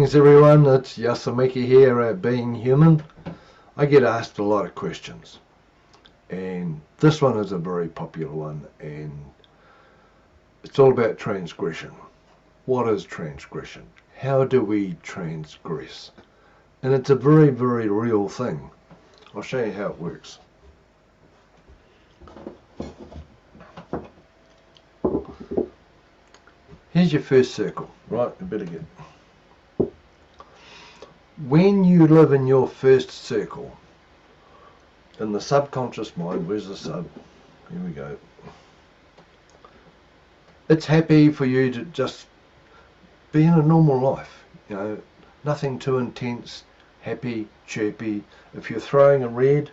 Greetings everyone, it's Yasamika here at Being Human. I get asked a lot of questions, and this one is a very popular one, and it's all about transgression. What is transgression? How do we transgress? And it's a very, very real thing. I'll show you how it works. Here's your first circle, right? You better get. When you live in your first circle, in the subconscious mind, where's the sub? Here we go. It's happy for you to just be in a normal life, nothing too intense, happy, chirpy. If you're throwing a red,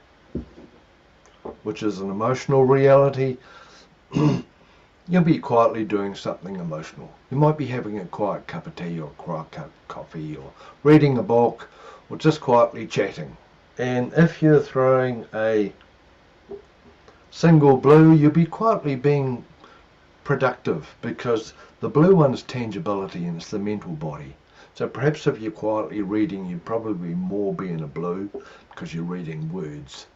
which is an emotional reality, you'll be quietly doing something emotional. You might be having a quiet cup of tea or a quiet cup of coffee or reading a book or just quietly chatting. And if you're throwing a single blue, you'll be quietly being productive, because the blue one's tangibility and it's the mental body. So perhaps if you're quietly reading, you'd probably more be in a blue because you're reading words.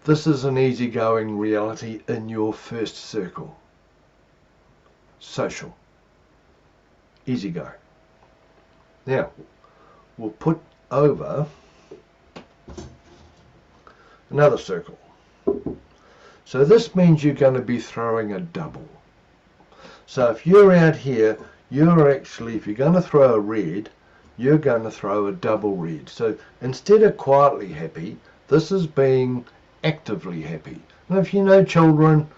This is an easygoing reality in your first circle. Social. Easygoing. Now, we'll put over another circle. So this means you're going to be throwing a double. So if you're out here, if you're going to throw a red, you're going to throw a double red. So instead of quietly happy, this is being actively happy. And if you know children,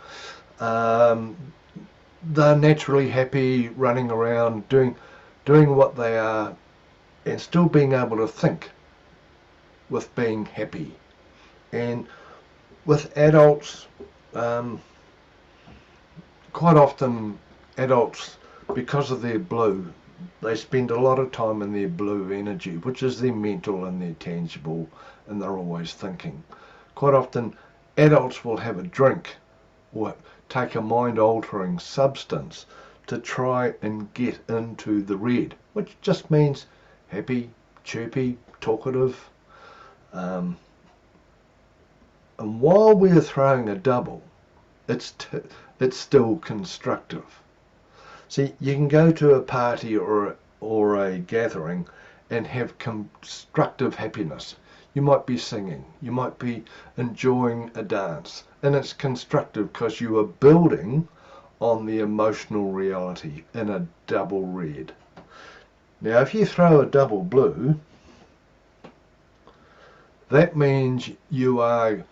they're naturally happy, running around, doing what they are, and still being able to think with being happy. And with adults, quite often adults, because of their blue, they spend a lot of time in their blue energy, which is their mental and their tangible, and they're always thinking. Quite often adults will have a drink or take a mind-altering substance to try and get into the red, which just means happy, chirpy, talkative. And while we're throwing a double, it's still constructive. See, you can go to a party or a gathering and have constructive happiness. You might be singing, you might be enjoying a dance, and it's constructive because you are building on the emotional reality in a double red. Now if you throw a double blue, that means you are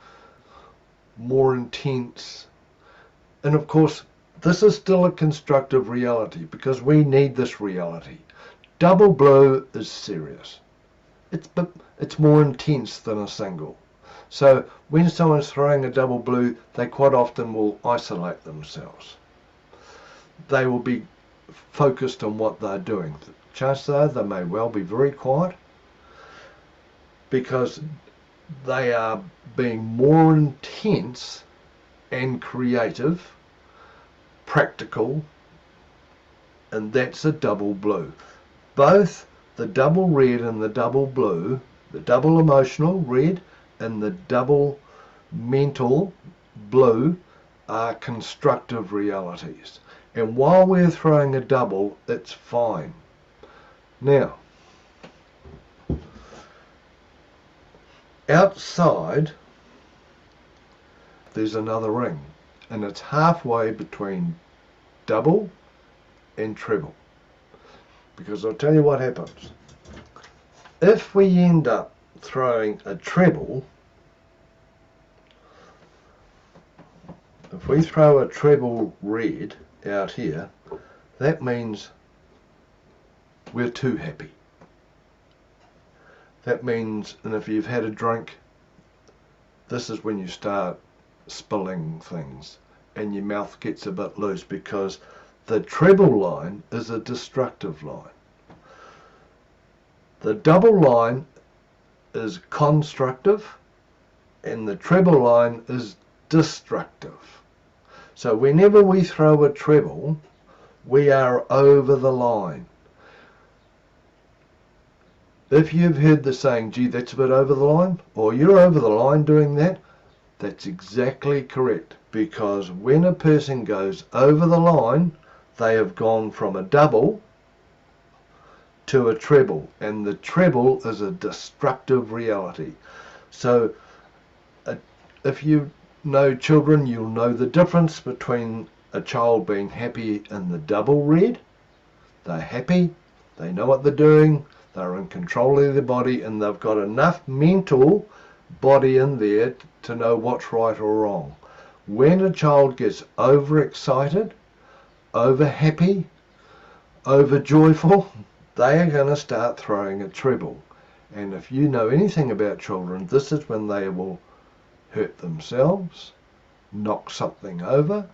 more intense. And of course, this is still a constructive reality because we need this reality. Double blue is serious. It's more intense than a single. So when someone's throwing a double blue, they quite often will isolate themselves. They will be focused on what they're doing. Chances are they may well be very quiet because they are being more intense and creative, practical, and that's a double blue. Both the double red and the double blue, the double emotional red and the double mental blue, are constructive realities. And while we're throwing a double, it's fine. Now, outside, there's another ring, and it's halfway between double and treble. Because I'll tell you what happens. If we end up throwing a treble, if we throw a treble red out here, that means we're too happy. That means, and if you've had a drink, this is when you start spilling things and your mouth gets a bit loose, because the treble line is a destructive line. The double line is constructive and the treble line is destructive. So whenever we throw a treble, We are over the line. If you've heard the saying, gee, that's a bit over the line, or you're over the line doing that, that's exactly correct. Because when a person goes over the line, they have gone from a double to a treble. And the treble is a destructive reality. So if you know children, you'll know the difference between a child being happy in the double red. They're happy, they know what they're doing, they're in control of their body, and they've got enough mental body in there to know what's right or wrong. When a child gets overexcited, over happy, over joyful, they are going to start throwing a treble. And if you know anything about children, this is when they will hurt themselves, knock something over,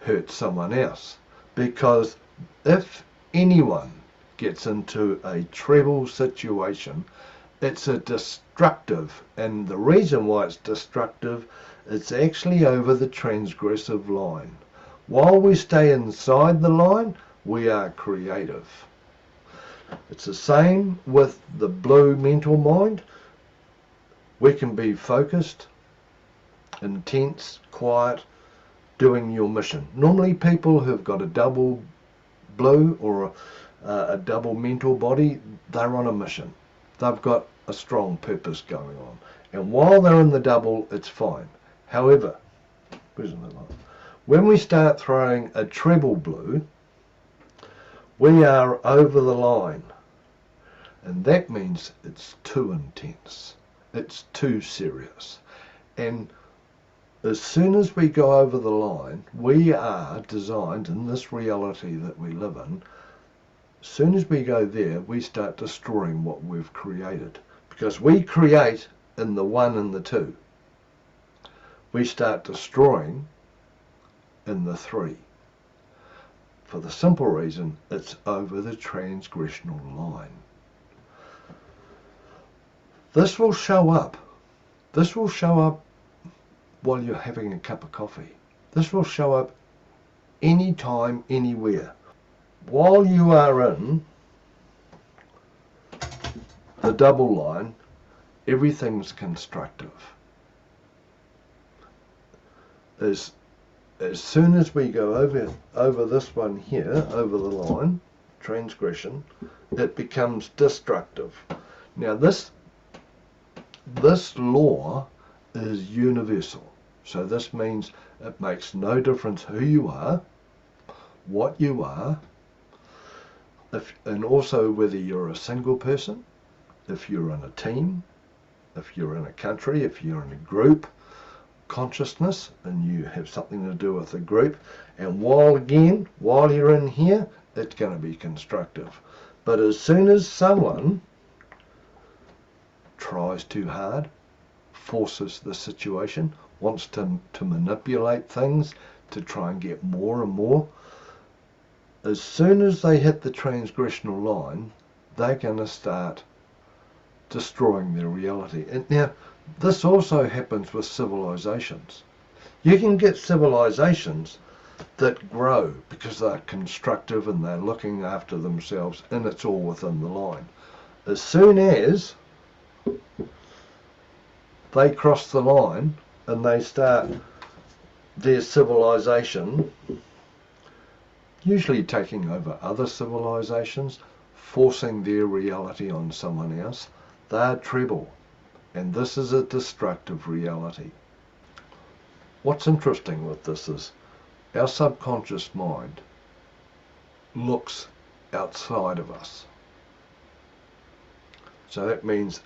hurt someone else. Because if anyone gets into a treble situation, it's a destructive, and the reason why it's destructive, it's actually over the transgressive line. While we stay inside the line, we are creative. It's the same with the blue mental mind. We can be focused, intense, quiet, doing your mission. Normally people who've got a double blue or a double mental body, they're on a mission. They've got a strong purpose going on. And while they're in the double, it's fine. However, when we start throwing a treble blue, we are over the line. And that means it's too intense. It's too serious. And as soon as we go over the line, we are designed in this reality that we live in. As soon as we go there, we start destroying what we've created. Because we create in the 1 and the 2. We start destroying in the 3. For the simple reason, it's over the transgressional line. This will show up. This will show up while you're having a cup of coffee. This will show up anytime, anywhere. While you are in the double line, everything's constructive. As soon as we go over this one here, over the line, transgression, it becomes destructive. Now this law is universal. So this means it makes no difference who you are, what you are, and also whether you're a single person, if you're in a team, if you're in a country, if you're in a group consciousness and you have something to do with the group. And while you're in here, it's going to be constructive. But as soon as someone tries too hard, forces the situation, wants to manipulate things to try and get more and more, as soon as they hit the transgressional line, they're going to start destroying their reality. And now, this also happens with civilizations. You can get civilizations that grow because they're constructive and they're looking after themselves, and it's all within the line. As soon as they cross the line and they start their civilization, usually taking over other civilizations, forcing their reality on someone else, they're treble. And this is a destructive reality. What's interesting with this is our subconscious mind looks outside of us. So that means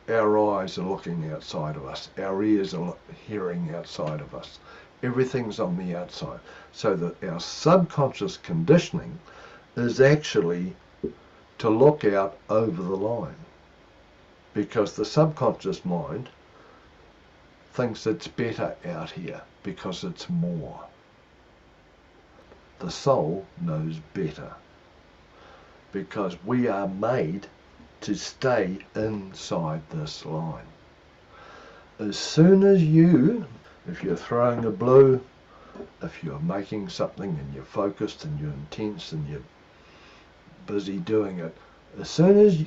our eyes are looking outside of us, our ears are hearing outside of us. Everything's on the outside. So that our subconscious conditioning is actually to look out over the line. Because the subconscious mind thinks it's better out here because it's more. The soul knows better because we are made to stay inside this line. As soon as if you're throwing a blue if you're making something and you're focused and you're intense and you're busy doing it, as soon as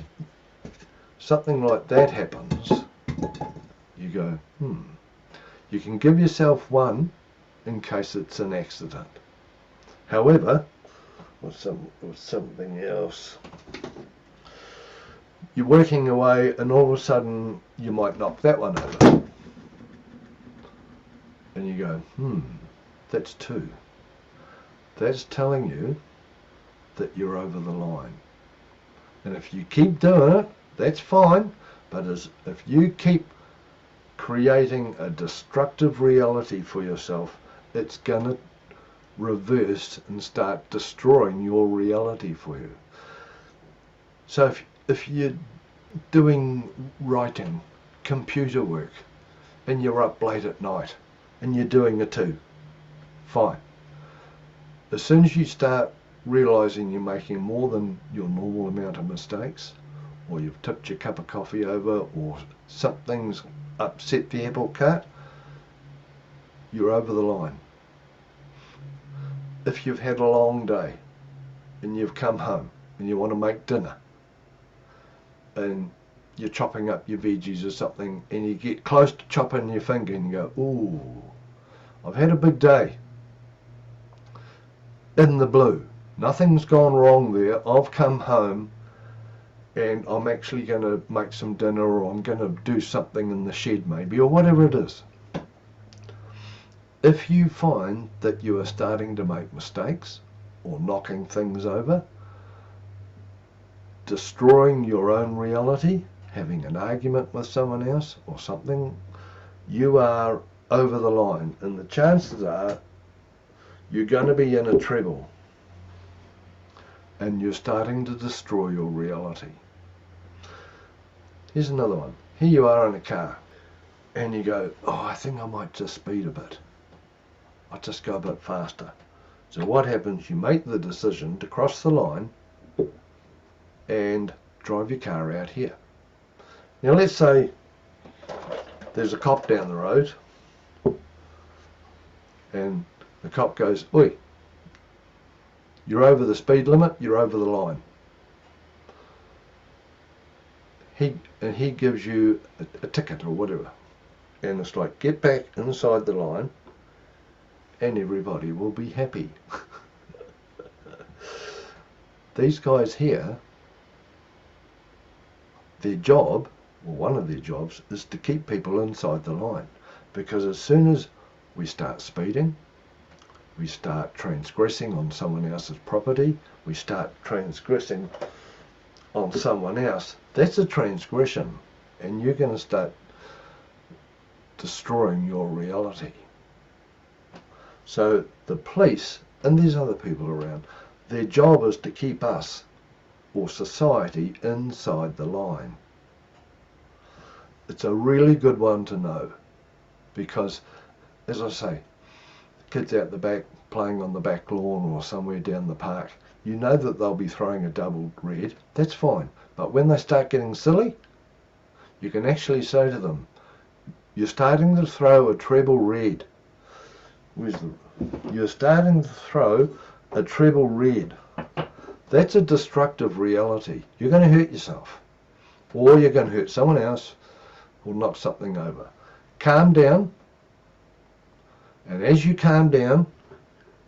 something like that happens, you go, You can give yourself one in case it's an accident. However, with something else, you're working away and all of a sudden you might knock that one over. And you go, that's two. That's telling you that you're over the line. And if you keep doing it, that's fine. But if you keep creating a destructive reality for yourself, it's going to reverse and start destroying your reality for you. So if you're doing writing, computer work, and you're up late at night, and you're doing a 2, fine. As soon as you start realizing you're making more than your normal amount of mistakes, or you've tipped your cup of coffee over, or something's upset the apple cart, you're over the line. If you've had a long day and you've come home and you want to make dinner and you're chopping up your veggies or something and you get close to chopping your finger and you go, ooh, I've had a big day. In the blue, nothing's gone wrong there. I've come home and I'm actually going to make some dinner, or I'm going to do something in the shed maybe, or whatever it is. If you find that you are starting to make mistakes or knocking things over, destroying your own reality, having an argument with someone else or something, you are over the line, and the chances are you're going to be in a treble and you're starting to destroy your reality. Here's another one. Here you are in a car and you go, oh, I think I might just speed a bit. I'll just go a bit faster. So what happens? You make the decision to cross the line and drive your car out here. Now let's say there's a cop down the road and the cop goes, oi, you're over the speed limit, you're over the line. He gives you a ticket or whatever. And it's like, get back inside the line and everybody will be happy. These guys here, their job, or one of their jobs, is to keep people inside the line. Because as soon as we start speeding, we start transgressing on someone else's property, we start transgressing on someone else, that's a transgression, and you're going to start destroying your reality. So the police, and there's other people around, their job is to keep us, or society, inside the line. It's a really good one to know, because, as I say, kids out the back playing on the back lawn or somewhere down the park, you know that they'll be throwing a double red, that's fine. But when they start getting silly, you can actually say to them, you're starting to throw a treble red. You're starting to throw a treble red. That's a destructive reality. You're going to hurt yourself, or you're going to hurt someone else, or knock something over. Calm down, and as you calm down,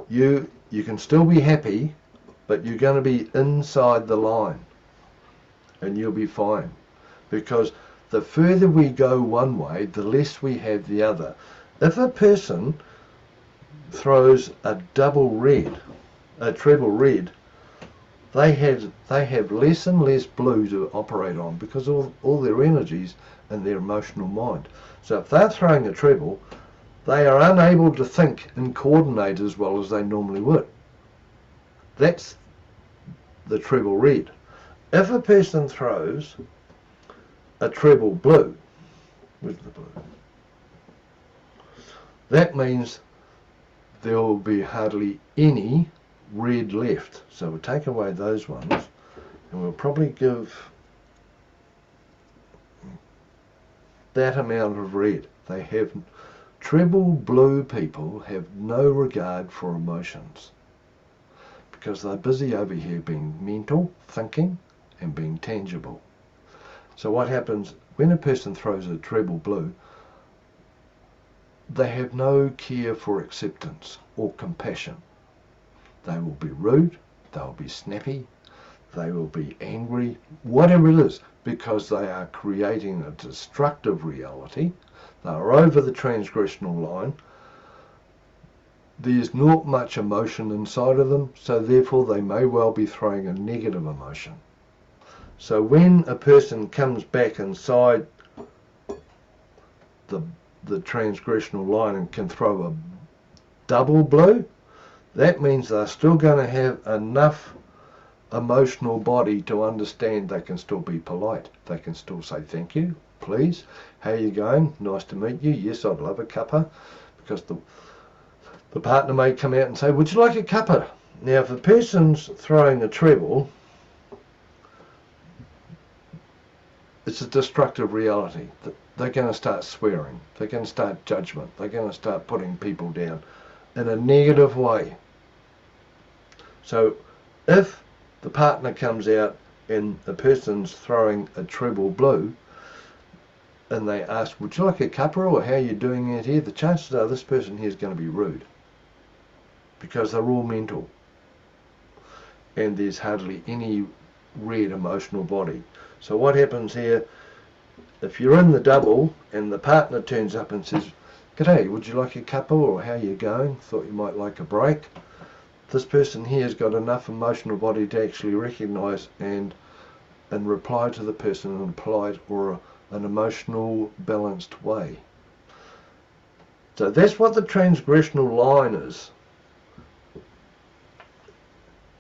you can still be happy, but you're going to be inside the line, and you'll be fine. Because the further we go one way, the less we have the other. If a person throws a double red, a treble red, they have less and less blue to operate on, because all their energies in their emotional mind. So if they're throwing a treble, they are unable to think and coordinate as well as they normally would. That's the treble red. If a person throws a treble blue, where's the blue? That means there will be hardly any red left. So we'll take away those ones, and we'll probably give that amount of red. They have treble blue people have no regard for emotions because they're busy over here being mental, thinking, and being tangible. So what happens when a person throws a treble blue, they have no care for acceptance or compassion. They will be rude, they'll be snappy, they will be angry, whatever it is, because they are creating a destructive reality. They are over the transgressional line. There's not much emotion inside of them, so therefore they may well be throwing a negative emotion. So when a person comes back inside the transgressional line and can throw a double blue, that means they're still going to have enough emotional body to understand they can still be polite. They can still say thank you, please, how are you going, nice to meet you, yes I'd love a cuppa, because the partner may come out and say, would you like a cuppa? Now if the person's throwing a treble, it's a destructive reality. They're going to start swearing, they're going to start judgment, they're going to start putting people down in a negative way. So if the partner comes out and the person's throwing a treble blue and they ask, would you like a cuppa or how are you doing it here? The chances are this person here is going to be rude because they're all mental and there's hardly any red emotional body. So what happens here, if you're in the double and the partner turns up and says, g'day, would you like a cuppa or how are you going? Thought you might like a break. This person here has got enough emotional body to actually recognise and reply to the person in a polite or an emotional balanced way. So that's what the transgressional line is.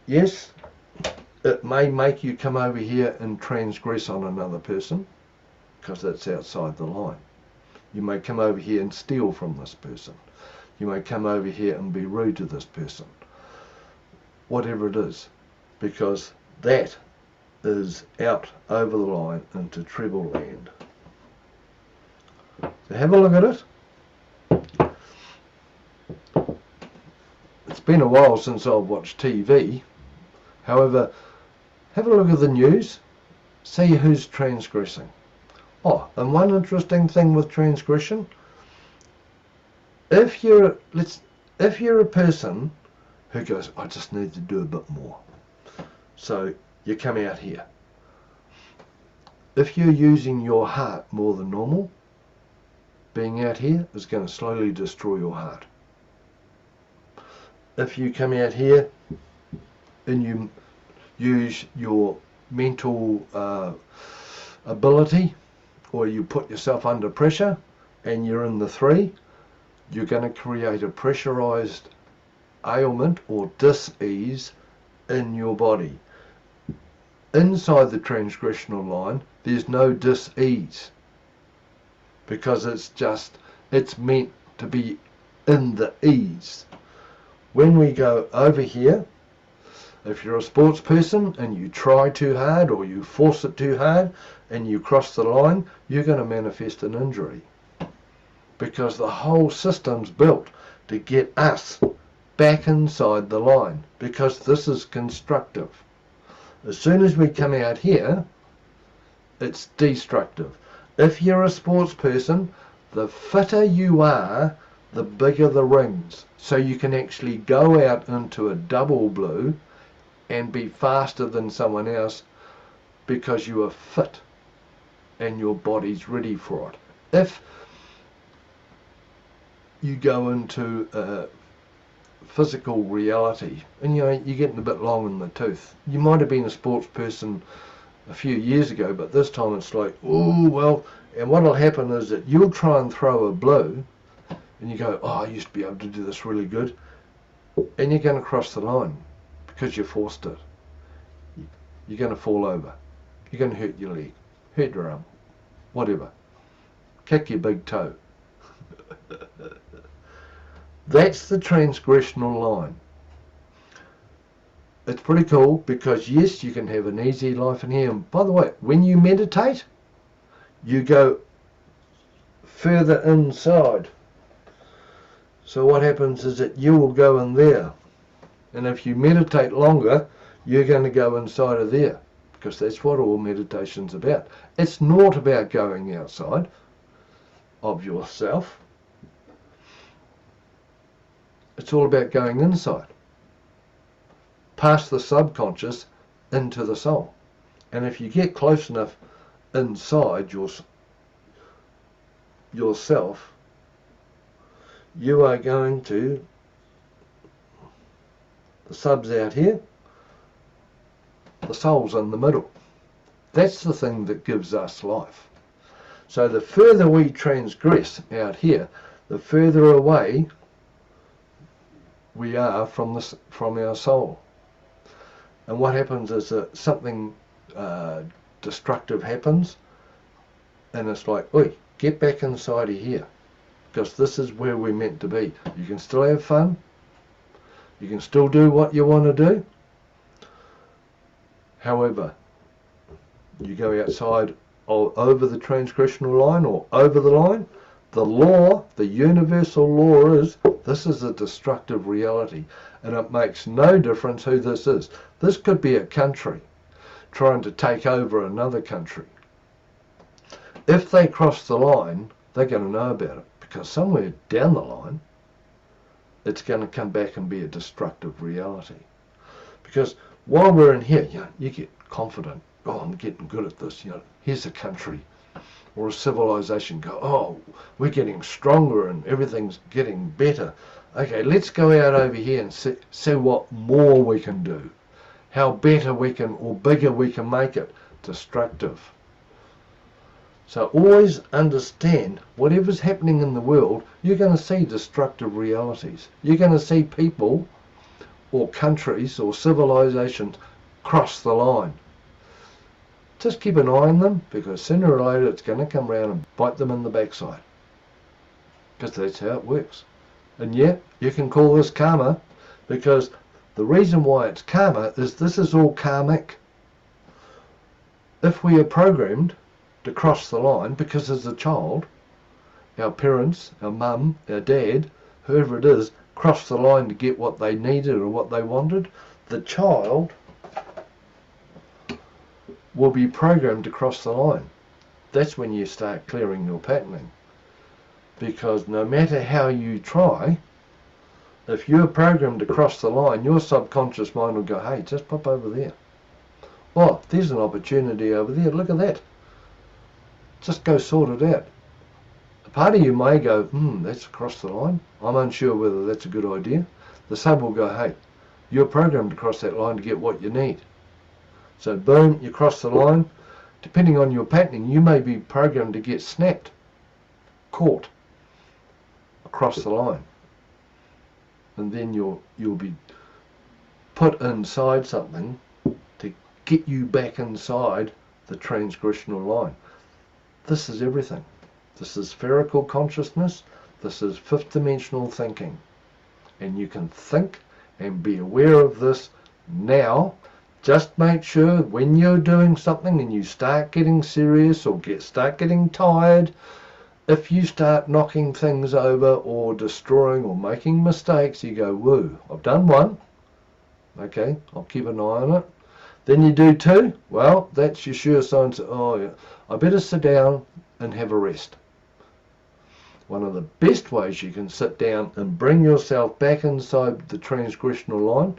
Yes, it may make you come over here and transgress on another person because that's outside the line. You may come over here and steal from this person. You may come over here and be rude to this person. Whatever it is, because that is out over the line into treble land. So have a look at it. It's been a while since I've watched TV. However, have a look at the news. See who's transgressing. Oh, and one interesting thing with transgression, if you're a person who goes, I just need to do a bit more. So you come out here. If you're using your heart more than normal, being out here is going to slowly destroy your heart. If you come out here and you use your mental ability, or you put yourself under pressure and you're in the 3, you're going to create a pressurized ailment or dis-ease in your body. Inside the transgressional line, there's no dis-ease because it's meant to be in the ease. When we go over here, if you're a sports person and you try too hard or you force it too hard and you cross the line, you're going to manifest an injury because the whole system's built to get us back inside the line because this is constructive. As soon as we come out here, it's destructive. If you're a sports person, the fitter you are, the bigger the rings. So you can actually go out into a double blue and be faster than someone else because you are fit and your body's ready for it. If you go into physical reality and you're getting a bit long in the tooth, you might have been a sports person a few years ago, but this time it's like, oh well, and what'll happen is that you'll try and throw a blue and you go, oh, I used to be able to do this really good, and you're going to cross the line because you forced it. You're going to fall over, you're going to hurt your leg, hurt your arm, whatever, kick your big toe. That's the transgressional line. It's pretty cool because yes, you can have an easy life in here. And by the way, when you meditate, you go further inside So what happens is that you will go in there. And if you meditate longer, you're going to go inside of there. Because that's what all meditation's about. It's not about going outside of yourself. It's all about going inside. Past the subconscious into the soul. And if you get close enough inside yourself, you are going to, the sub's out here, the soul's in the middle. That's the thing that gives us life. So the further we transgress out here, the further away we are from our soul. And what happens is that something destructive happens, and it's like, oi, get back inside of here, because this is where we're meant to be. You can still have fun, you can still do what you want to do. However, you go outside or over the transgressional line or over the line, the law, the universal law is, this is a destructive reality, and it makes no difference who this is. This could be a country trying to take over another country. If they cross the line, they're going to know about it, because somewhere down the line, it's going to come back and be a destructive reality. Because while we're in here, you get confident. Oh, I'm getting good at this. Here's a country or a civilization. Go, oh, we're getting stronger and everything's getting better. Okay, let's go out over here and see what more we can do. How better we can, or bigger we can make it. Destructive. So always understand, whatever's happening in the world, you're going to see destructive realities. You're going to see people or countries or civilizations cross the line. Just keep an eye on them, because sooner or later it's going to come around and bite them in the backside. Because that's how it works. And yet, you can call this karma, because the reason why it's karma is this is all karmic. If we are programmed to cross the line, because as a child, our parents, our mum, our dad, whoever it is, crossed the line to get what they needed or what they wanted, the child will be programmed to cross the line. That's when you start clearing your patterning. Because no matter how you try, if you're programmed to cross the line, your subconscious mind will go, hey, just pop over there. Oh, there's an opportunity over there. Look at that. Just go sort it out. A part of you may go, that's across the line. I'm unsure whether that's a good idea. The sub will go, hey, you're programmed to cross that line to get what you need. So boom, you cross the line. Depending on your patterning, you may be programmed to get snapped, caught across the line. And then you'll be put inside something to get you back inside the transgressional line. This is everything. This is spherical consciousness. This is fifth dimensional thinking. And you can think and be aware of this now. Just make sure when you're doing something and you start getting serious or start getting tired, if you start knocking things over or destroying or making mistakes, you go, woo, I've done one. Okay, I'll keep an eye on it. Then you do two. Well, that's your sure sign. Oh, yeah, I better sit down and have a rest. One of the best ways you can sit down and bring yourself back inside the transgressional line,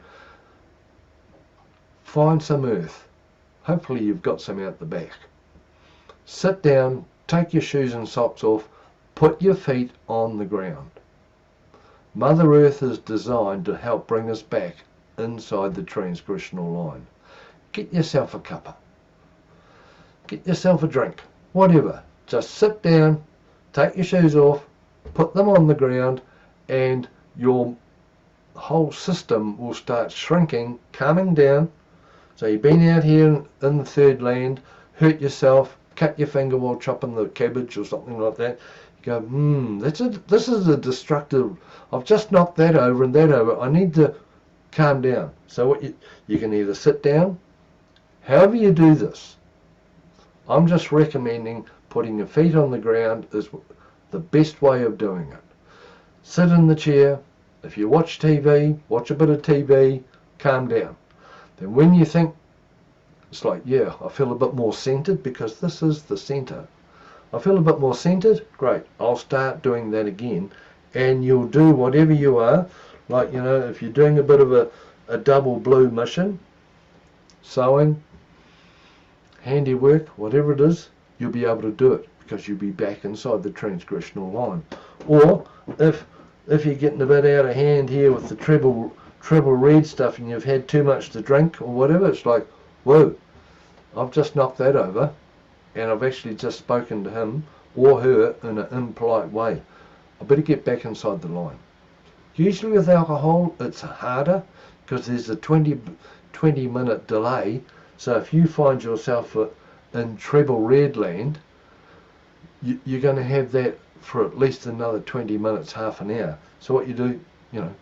find some earth. Hopefully you've got some out the back. Sit down, take your shoes and socks off, put your feet on the ground. Mother Earth is designed to help bring us back inside the transgressional line. Get yourself a cuppa. Get yourself a drink. Whatever. Just sit down, take your shoes off, put them on the ground, and your whole system will start shrinking, calming down. So you've been out here in the third land, hurt yourself, cut your finger while chopping the cabbage or something like that. You go, this is a destructive, I've just knocked that over and that over. I need to calm down. So what you can either sit down, however you do this. I'm just recommending putting your feet on the ground is the best way of doing it. sit in the chair. If you watch TV, watch a bit of TV, calm down. Then when you think, it's like, yeah, I feel a bit more centered, because this is the center. I feel a bit more centered, great, I'll start doing that again. And you'll do whatever you are, like, you know, if you're doing a bit of a double blue mission, sewing, handiwork, whatever it is, you'll be able to do it, because you'll be back inside the transgressional line. Or if you're getting a bit out of hand here with the treble red stuff, and you've had too much to drink or whatever, it's like, whoa, I've just knocked that over, and I've actually just spoken to him or her in an impolite way. I better get back inside the line. Usually with alcohol, it's harder, because there's a 20-minute delay. So if you find yourself in treble red land, you're going to have that for at least another 20 minutes, half an hour. So what you do, you know,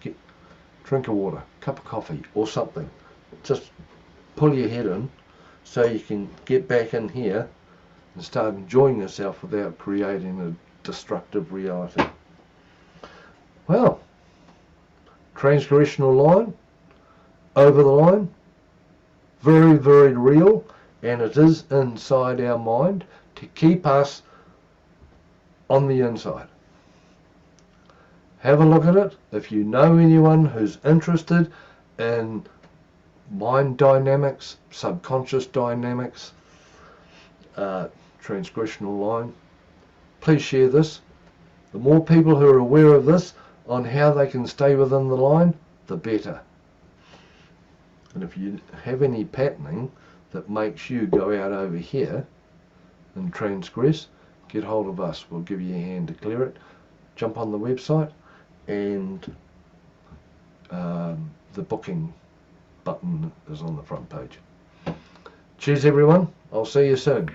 drink of water, cup of coffee or something. Just pull your head in so you can get back in here and start enjoying yourself without creating a destructive reality. Well, transgressional line, over the line, very, very real, and it is inside our mind to keep us on the inside. Have a look at it. If you know anyone who's interested in mind dynamics, subconscious dynamics, transgressional line, please share this. The more people who are aware of this, on how they can stay within the line, the better. And if you have any patterning that makes you go out over here and transgress, get hold of us. We'll give you a hand to clear it. Jump on the website, and the booking button is on the front page. Cheers everyone, I'll see you soon.